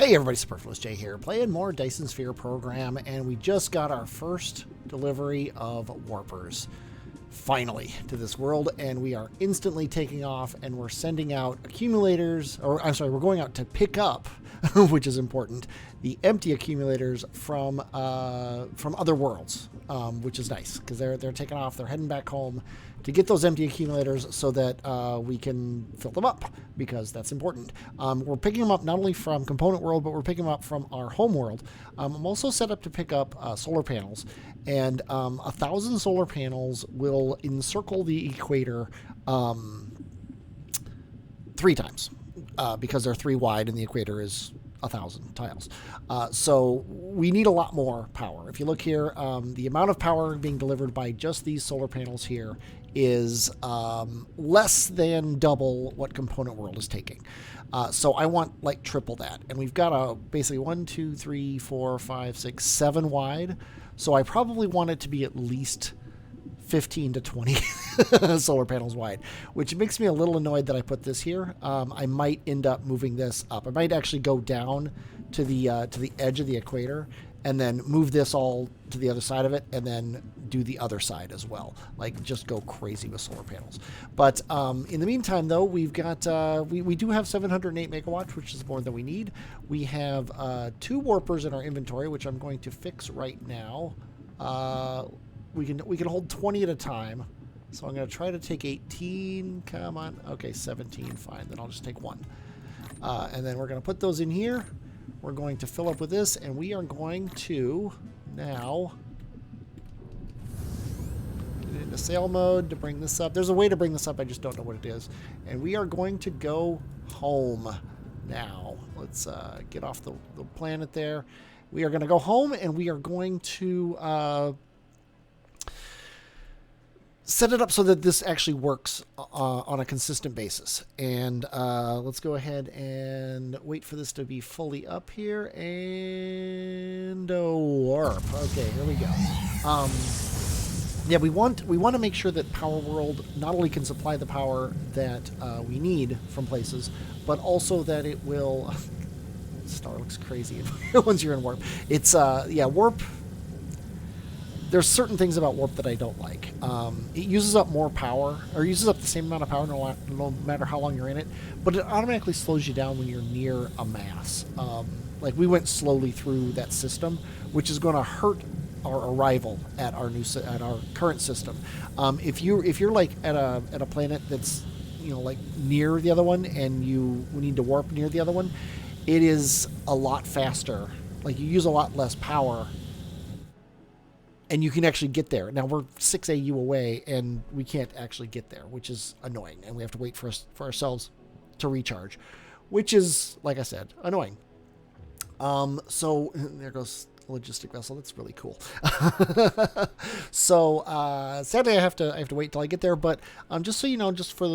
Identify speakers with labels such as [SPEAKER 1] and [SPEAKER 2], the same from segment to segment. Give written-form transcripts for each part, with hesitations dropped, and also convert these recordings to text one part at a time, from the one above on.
[SPEAKER 1] Hey everybody, Superfluous Jay here, playing more Dyson Sphere program, and we just got our first delivery of warpers, finally, to this world, and we are instantly taking off, and we're sending out accumulators, or I'm sorry, we're going out to pick up, which is important, the empty accumulators from other worlds, which is nice, because they're taking off, they're heading back home to get those empty accumulators so that we can fill them up, because that's important. We're picking them up not only from Component World, but we're picking them up from our home world. I'm also set up to pick up solar panels, and 1,000 solar panels will encircle the equator 3 times, because they're 3 wide and the equator is 1,000 tiles. So we need a lot more power. If you look here, the amount of power being delivered by just these solar panels here is less than double what Component World is taking. So I want like triple that. And we've got basically 1, 2, 3, 4, 5, 6, 7 wide. So I probably want it to be at least 15 to 20 solar panels wide, which makes me a little annoyed that I put this here. I might end up moving this up. I might actually go down to the edge of the equator and then move this all to the other side of it and then do the other side as well. Like just go crazy with solar panels. But in the meantime, though, we've got we do have 708 megawatts, which is more than we need. We have 2 warpers in our inventory, which I'm going to fix right now. We can hold 20 at a time. So I'm going to try to take 18. Come on. Okay, 17. Fine. Then I'll just take 1. And then we're going to put those in here. We're going to fill up with this, and we are going to now get it into sail mode to bring this up. There's a way to bring this up. I just don't know what it is. And we are going to go home now. Let's get off the planet there. We are going to go home, and we are going to set it up so that this actually works on a consistent basis. And let's go ahead and wait for this to be fully up here. And warp. Okay, here we go. Yeah, we want to make sure that Power World not only can supply the power that we need from places, but also that it will. Star looks crazy once you're in warp. It's yeah, warp. There's certain things about warp that I don't like. It uses up more power, or uses up the same amount of power no matter how long you're in it, but it automatically slows you down when you're near a mass. Like we went slowly through that system, which is going to hurt our arrival at our current system. If you're like at a planet that's like near the other one, and you need to warp near the other one, it is a lot faster. Like you use a lot less power. And you can actually get there. Now, we're 6 AU away, and we can't actually get there, which is annoying. And we have to wait for ourselves to recharge, which is, like I said, annoying. So there goes a logistic vessel. That's really cool. So sadly, I have to wait till I get there. But just so you know, just for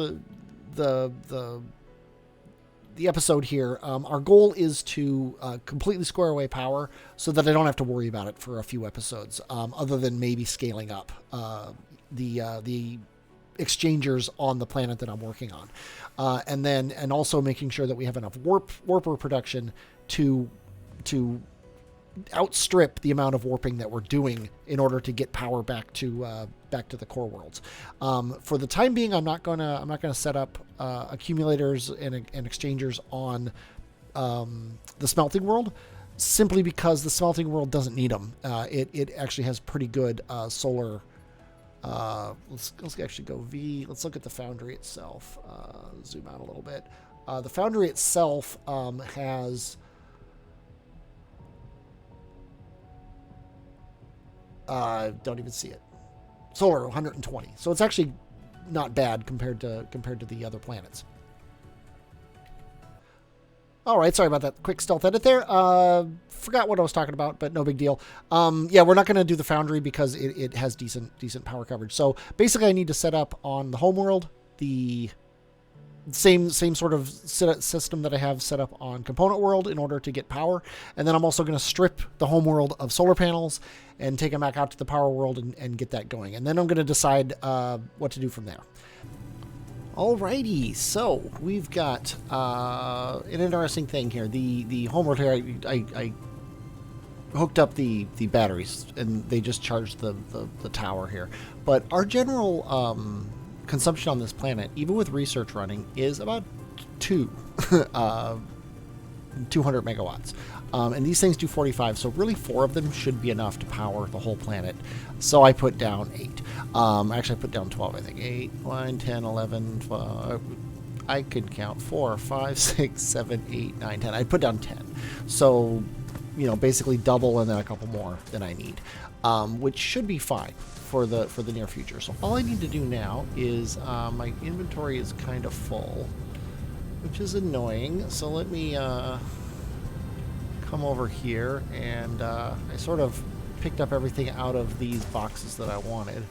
[SPEAKER 1] the episode here, our goal is to completely square away power so that I don't have to worry about it for a few episodes, other than maybe scaling up the exchangers on the planet that I'm working on, and also making sure that we have enough warper production to outstrip the amount of warping that we're doing in order to get power back to the core worlds. For the time being, I'm not gonna set up accumulators and exchangers on the smelting world, simply because the smelting world doesn't need them. It actually has pretty good solar. Let's actually go V. Let's look at the foundry itself. Zoom out a little bit. The foundry itself has. Don't even see it. Solar 120. So it's actually not bad compared to the other planets. All right, sorry about that quick stealth edit there. Forgot what I was talking about, but no big deal. Yeah, we're not going to do the foundry because it has decent power coverage. So basically, I need to set up on the home world the same sort of system that I have set up on Component World in order to get power. And then I'm also going to strip the home world of solar panels and take them back out to the Power World and get that going. And then I'm going to decide what to do from there. Alrighty, so we've got an interesting thing here. The homeworld here, I hooked up the batteries, and they just charged the tower here. But our general consumption on this planet, even with research running, is about 200 megawatts. And these things do 45, so really 4 of them should be enough to power the whole planet. So I put down 8. Actually, I put down 12, I think. 8, 9, 10, 11, 12. I could count 4, 5, 6, 7, 8, 9, 10. I put down 10. So, you know, basically double and then a couple more than I need, which should be fine for the near future. So all I need to do now is my inventory is kind of full, which is annoying. So let me come over here, and I sort of picked up everything out of these boxes that I wanted,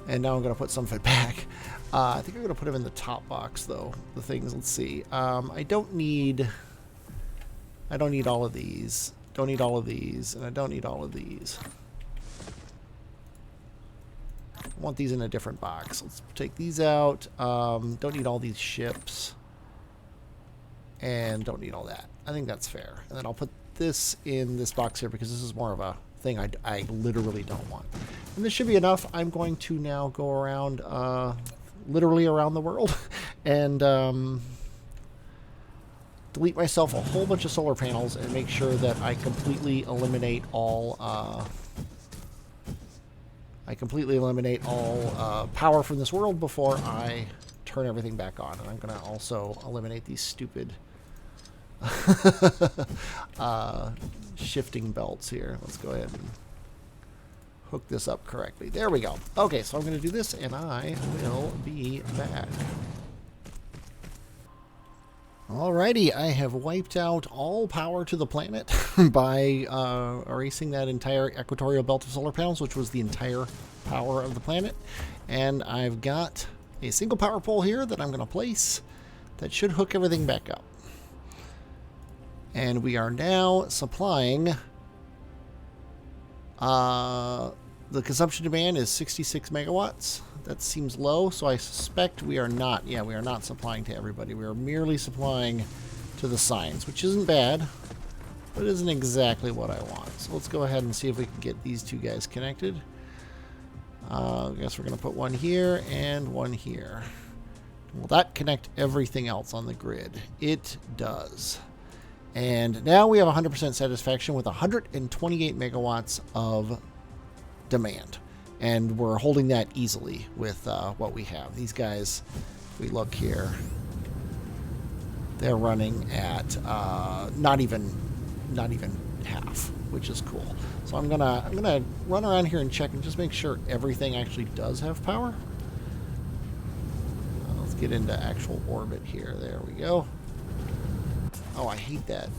[SPEAKER 1] and now I'm going to put some of it back. I think I'm going to put them in the top box, though. The things, let's see. I don't need all of these. Don't need all of these, and I don't need all of these. I want these in a different box. Let's take these out. Don't need all these ships, and don't need all that. I think that's fair. And then I'll put this in this box here because this is more of a thing I literally don't want. And this should be enough. I'm going to now go around, literally around the world, and delete myself a whole bunch of solar panels and make sure that I completely eliminate all power from this world before I turn everything back on. And I'm going to also eliminate these stupid shifting belts here. Let's go ahead and hook this up correctly. There we go. Okay, so I'm going to do this, and I will be back. Alrighty, I have wiped out all power to the planet by erasing that entire equatorial belt of solar panels, which was the entire power of the planet. And I've got a single power pole here that I'm going to place that should hook everything back up. And we are now supplying, the consumption demand is 66 megawatts. That seems low, so I suspect we are not, we are not supplying to everybody. We are merely supplying to the science, which isn't bad, but isn't exactly what I want. So let's go ahead and see if we can get these two guys connected. I guess we're going to put one here and one here. Will that connect everything else on the grid? It does. And now we have 100% satisfaction with 128 megawatts of demand. And we're holding that easily with what we have. These guys, if we look here, they're running at not even half, which is cool. So I'm gonna run around here and check and just make sure everything actually does have power. Let's get into actual orbit here. There we go. Oh, I hate that.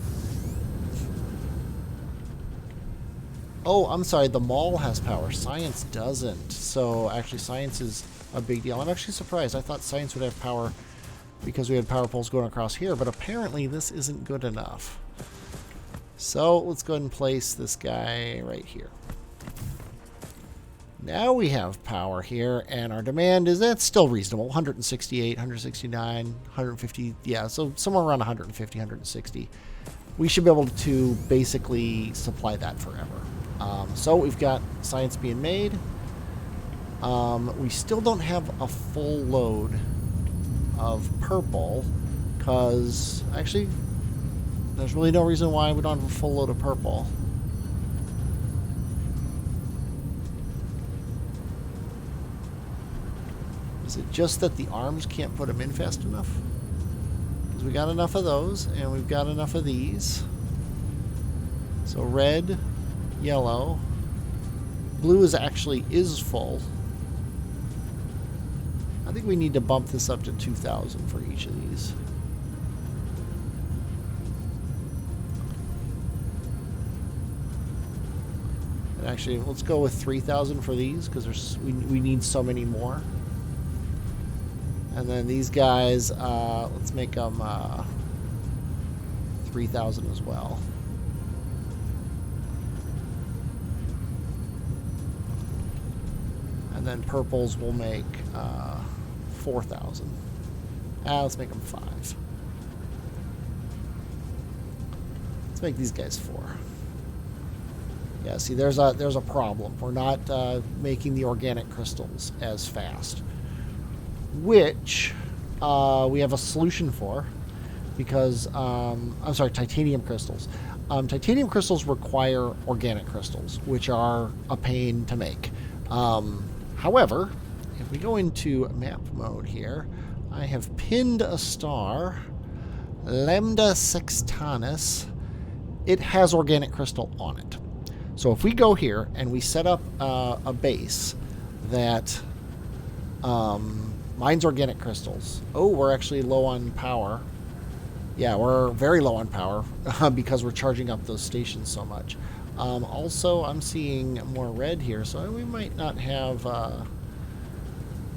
[SPEAKER 1] Oh, I'm sorry, the mall has power. Science doesn't. So actually science is a big deal. I'm actually surprised. I thought science would have power because we had power poles going across here, but apparently this isn't good enough. So let's go ahead and place this guy right here. Now we have power here, and our demand is, that's still reasonable. 168, 169, 150, yeah, so somewhere around 150, 160. We should be able to basically supply that forever. So we've got science being made. We still don't have a full load of purple, because actually there's really no reason why we don't have a full load of purple. Is it just that the arms can't put them in fast enough? Because we got enough of those, and we've got enough of these. So red, yellow, blue is full. I think we need to bump this up to 2,000 for each of these. And actually, let's go with 3,000 for these, because we need so many more. And then these guys, let's make them 3,000 as well. And then purples will make 4,000. Let's make them 5. Let's make these guys 4. Yeah, see, there's a problem. We're not making the organic crystals as fast, which we have a solution for, because I'm sorry, titanium crystals. Titanium crystals require organic crystals, which are a pain to make. However, if we go into map mode here, I have pinned a star, Lambda Sextanus. It has organic crystal on it. So if we go here and we set up a base that mines organic crystals. Oh, we're actually low on power. Yeah, we're very low on power because we're charging up those stations so much. Also, I'm seeing more red here, so we might not have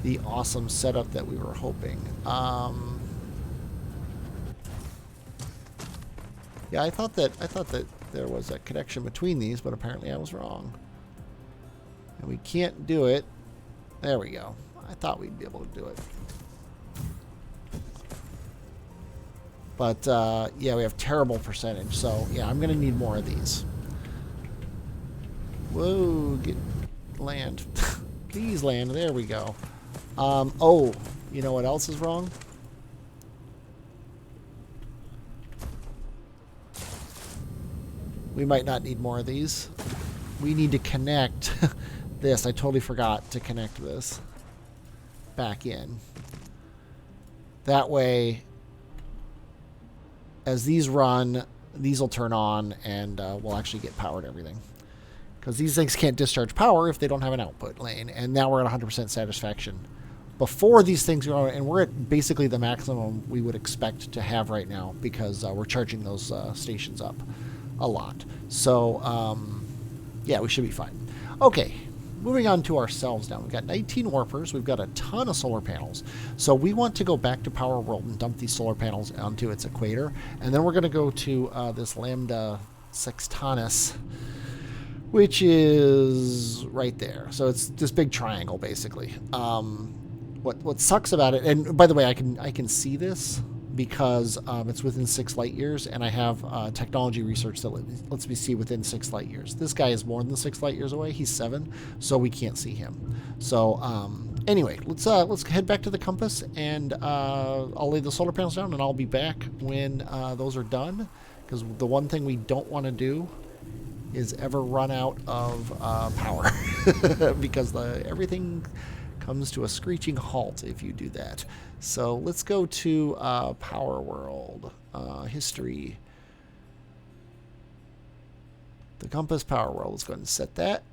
[SPEAKER 1] the awesome setup that we were hoping. Yeah, I thought that there was a connection between these, but apparently I was wrong. And we can't do it. There we go. I thought we'd be able to do it. But, yeah, we have terrible percentage. So, yeah, I'm going to need more of these. Whoa, get land. Please land. There we go. Oh, you know what else is wrong? We might not need more of these. We need to connect this. I totally forgot to connect this back in. That way, as these run, these will turn on and we'll actually get power to everything. Because these things can't discharge power if they don't have an output lane. And now we're at 100% satisfaction. Before these things go on, and we're at basically the maximum we would expect to have right now, because we're charging those stations up a lot. So, yeah, we should be fine. Okay, moving on to ourselves now. We've got 19 warpers. We've got a ton of solar panels. So we want to go back to Power World and dump these solar panels onto its equator. And then we're going to go to this Lambda Sextanus, which is right there. So it's this big triangle, basically. What sucks about it, and by the way, I can see this because it's within 6 light years, and I have technology research that lets me see within 6 light years. This guy is more than 6 light years away. He's 7, so we can't see him. So anyway, let's head back to the compass, and I'll lay the solar panels down, and I'll be back when those are done. Because the one thing we don't want to do is ever run out of power, because everything comes to a screeching halt if you do that. So let's go to Power World history. The compass Power World. Let's go ahead and set that.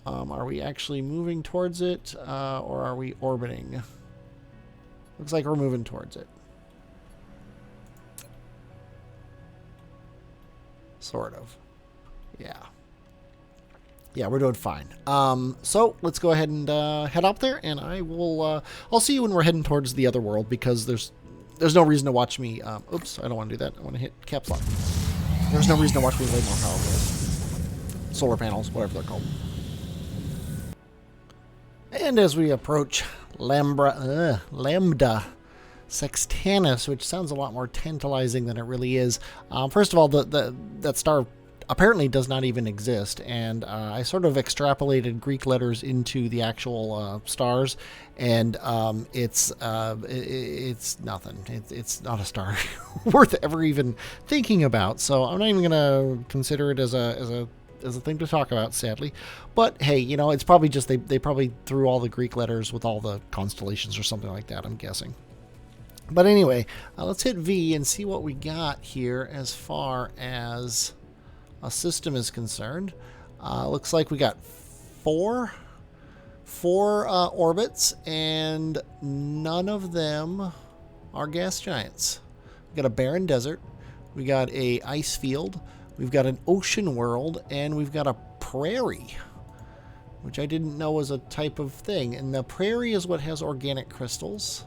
[SPEAKER 1] Are we actually moving towards it, or are we orbiting? Looks like we're moving towards it. Sort of. Yeah. Yeah, we're doing fine. So let's go ahead and head up there, and I'll see you when we're heading towards the other world, because there's no reason to watch me. Oops, I don't want to do that. I want to hit caps lock. There's no reason to watch me lay more powerful solar panels, whatever they're called. And as we approach Lambda Sextanus, which sounds a lot more tantalizing than it really is. First of all, that star apparently does not even exist, and I sort of extrapolated Greek letters into the actual stars, and it's nothing. It's not a star worth ever even thinking about. So I'm not even gonna consider it as a thing to talk about, sadly. But hey, you know, it's probably just they probably threw all the Greek letters with all the constellations or something like that, I'm guessing. But anyway, let's hit V and see what we got here as far as a system is concerned. Looks like we got four orbits, and none of them are gas giants. We got a barren desert, we got a ice field, we've got an ocean world, and we've got a prairie, which I didn't know was a type of thing. And the prairie is what has organic crystals.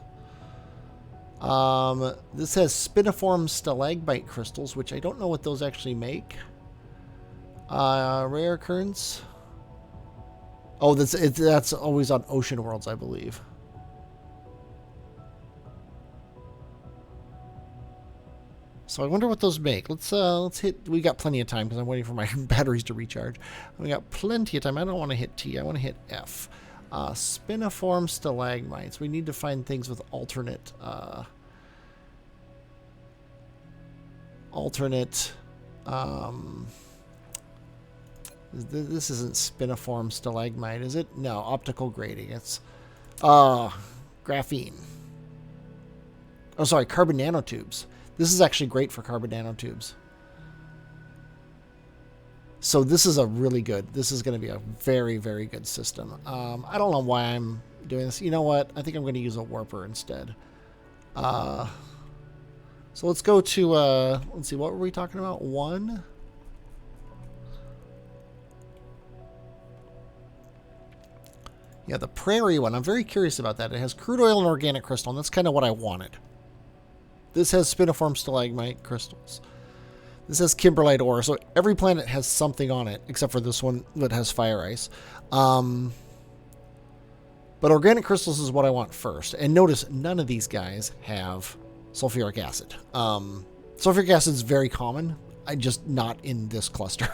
[SPEAKER 1] This has Spiniform Stalagmite Crystals, which I don't know what those actually make. Rare occurrence. Oh, that's always on ocean worlds, I believe. So I wonder what those make. Let's hit. We got plenty of time because I'm waiting for my batteries to recharge. We got plenty of time. I don't want to hit T. I want to hit F. Spiniform Stalagmites. We need to find things with alternate. This isn't Spiniform Stalagmite, is it? No, optical grading. It's graphene. Oh, sorry, carbon nanotubes. This is actually great for carbon nanotubes. So this is a really good, this is going to be a very, very good system. I don't know why I'm doing this. You know what? I think I'm going to use a warper instead. So let's go to, let's see, what were we talking about? 1. Yeah, the prairie one. I'm very curious about that. It has crude oil and organic crystal, and that's kind of what I wanted. This has Spiniform Stalagmite Crystals. This has Kimberlite ore, so every planet has something on it, except for this one that has fire ice. But organic crystals is what I want first. And notice, none of these guys have sulfuric acid. Sulfuric acid is very common. Just not in this cluster.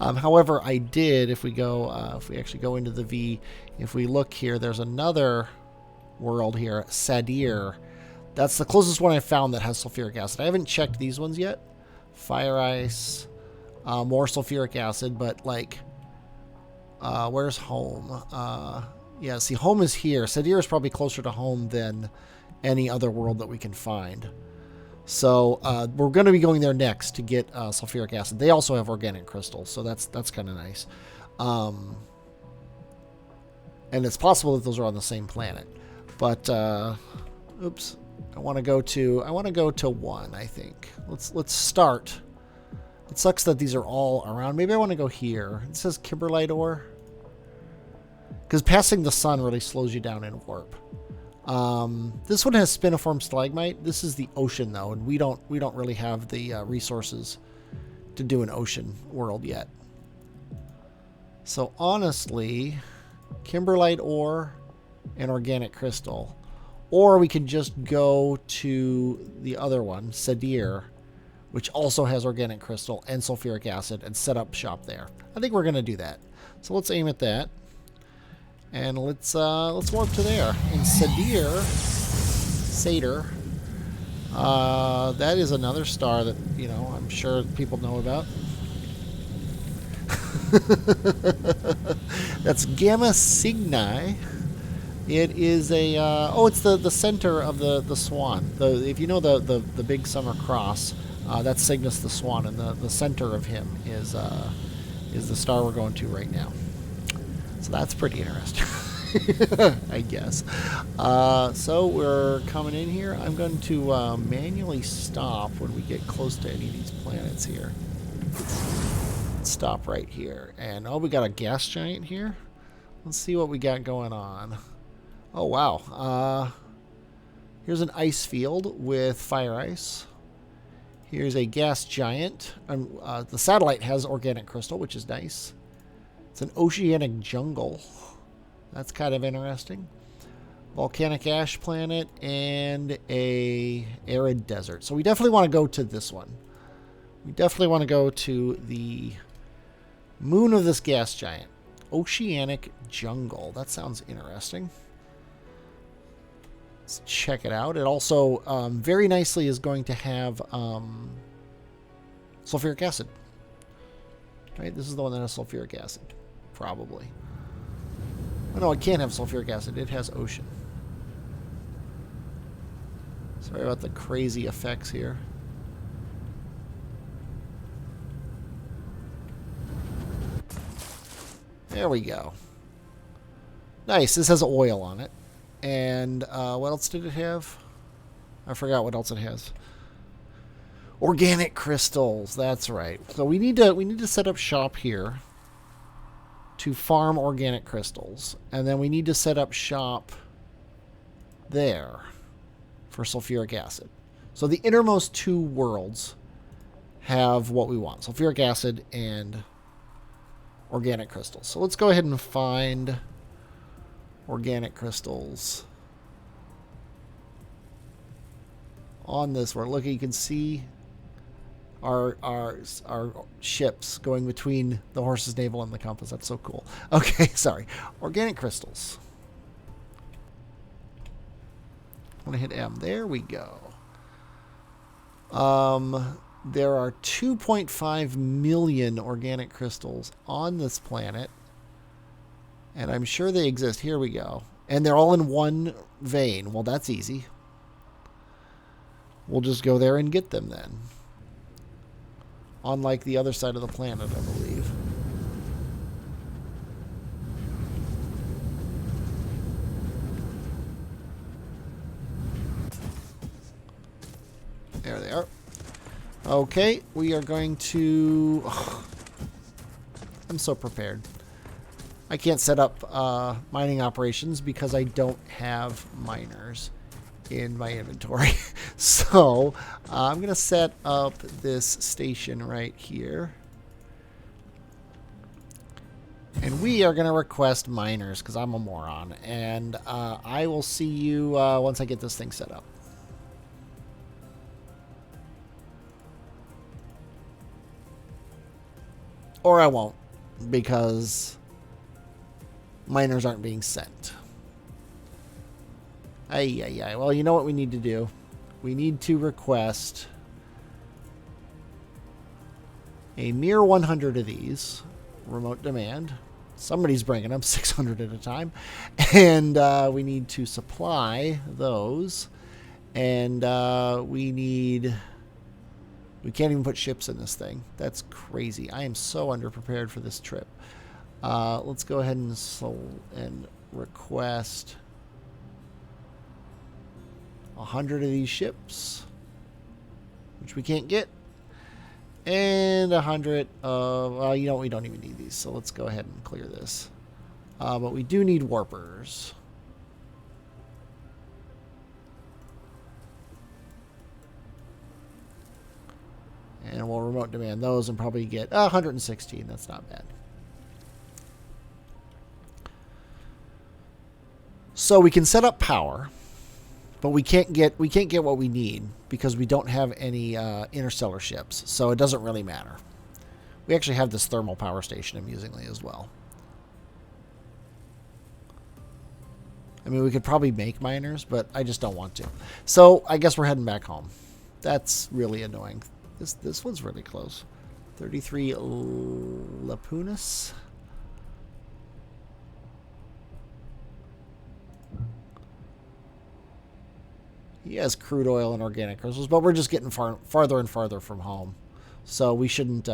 [SPEAKER 1] However, I did, if we go, if we actually go into the V, if we look here, there's another world here, Sadir. That's the closest one I found that has sulfuric acid. I haven't checked these ones yet. Fire ice, more sulfuric acid, but like, where's home? Yeah, see, home is here. Sadir is probably closer to home than any other world that we can find. So we're going to be going there next to get sulfuric acid. They also have organic crystals, so that's kind of nice. And it's possible that those are on the same planet. But oops, I want to go to 1. I think let's start. It sucks that these are all around. Maybe I want to go here. It says Kimberlite ore, because passing the sun really slows you down in warp. This one has Spiniform Stalagmite. This is the ocean though, and we don't really have the resources to do an ocean world yet. So honestly, Kimberlite ore and organic crystal, or we could just go to the other one, Sadir, which also has organic crystal and sulfuric acid, and set up shop there. I think we're gonna do that. So let's aim at that. And let's warp to there. In Sadir, that is another star that, you know, I'm sure people know about. That's Gamma Cygni. It is a it's the center of the swan. If you know the big summer cross, that's Cygnus the swan, and the center of him is the star we're going to right now. So that's pretty interesting, I guess. So we're coming in here. I'm going to manually stop when we get close to any of these planets here. Let's stop right here. And oh, we got a gas giant here. Let's see what we got going on. Oh, wow. Here's an ice field with fire ice. Here's a gas giant. The satellite has organic crystal, which is nice. It's an oceanic jungle. That's kind of interesting. Volcanic ash planet and a arid desert. So we definitely want to go to this one. We definitely want to go to the moon of this gas giant. Oceanic jungle. That sounds interesting. Let's check it out. It also very nicely is going to have sulfuric acid. Right? This is the one that has sulfuric acid. Probably. Oh, no, it can't have sulfuric acid. It has ocean. Sorry about the crazy effects here. There we go. Nice. This has oil on it. And what else did it have? I forgot what else it has. Organic crystals. That's right. So we need to set up shop here to farm organic crystals, and then we need to set up shop there for sulfuric acid. So the innermost 2 worlds have what we want: sulfuric acid and organic crystals. So let's go ahead and find organic crystals. on this. We're looking, you can see our ships going between the horse's navel and the compass. That's so cool. Okay, sorry. Organic crystals. I'm going to hit M. There we go. There are 2.5 million organic crystals on this planet. And I'm sure they exist. Here we go. And they're all in one vein. Well, that's easy. We'll just go there and get them then. Unlike the other side of the planet, I believe. There they are. Okay, we are going to... Oh, I'm so prepared. I can't set up mining operations because I don't have miners in my inventory. So I'm going to set up this station right here. And we are going to request miners because I'm a moron. And I will see you once I get this thing set up. Or I won't, because miners aren't being sent. Ay. Well, you know what we need to do? We need to request a mere 100 of these. Remote demand. Somebody's bringing them, 600 at a time. And we need to supply those. And we can't even put ships in this thing. That's crazy. I am so underprepared for this trip. Let's go ahead and request 100 of these ships, which we can't get, and 100 of... Well, you know, we don't even need these, so let's go ahead and clear this. But we do need warpers. And we'll remote demand those and probably get 116. That's not bad. So we can set up power, but we can't get what we need because we don't have any interstellar ships. So it doesn't really matter. We actually have this thermal power station amusingly as well. I mean, we could probably make miners, but I just don't want to. So I guess we're heading back home. That's really annoying. This one's really close. 33 Lapunas. He has crude oil and organic crystals, but we're just getting farther and farther from home, so we shouldn't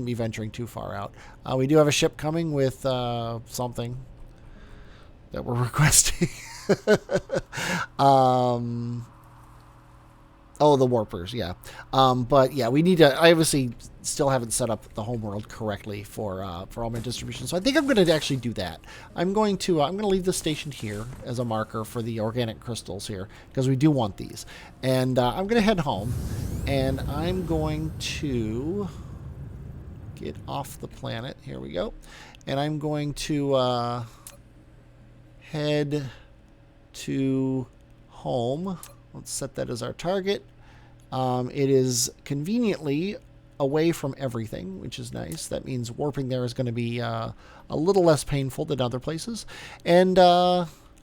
[SPEAKER 1] be venturing too far out. We do have a ship coming with something that we're requesting. Oh, the warpers, yeah. But yeah, we need to. I obviously still haven't set up the homeworld correctly for all my distribution, so I think I'm going to actually do that. I'm going to leave the station here as a marker for the organic crystals here because we do want these, and I'm going to head home, and I'm going to get off the planet. Here we go, and I'm going to head to home. Let's set that as our target. It is conveniently away from everything, which is nice. That means warping there is going to be a little less painful than other places. And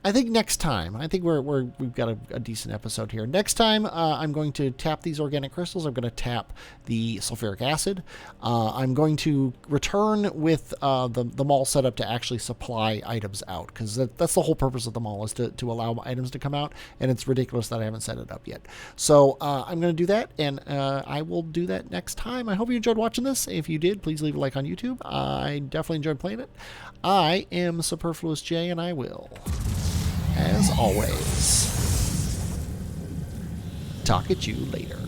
[SPEAKER 1] I think next time, I think we've got a decent episode here. Next time, I'm going to tap these organic crystals. I'm going to tap the sulfuric acid. I'm going to return with the mall set up to actually supply items out, because that's the whole purpose of the mall, is to allow items to come out, and it's ridiculous that I haven't set it up yet. So I'm going to do that, and I will do that next time. I hope you enjoyed watching this. If you did, please leave a like on YouTube. I definitely enjoyed playing it. I am Superfluous J, and I will, as always, talk at you later.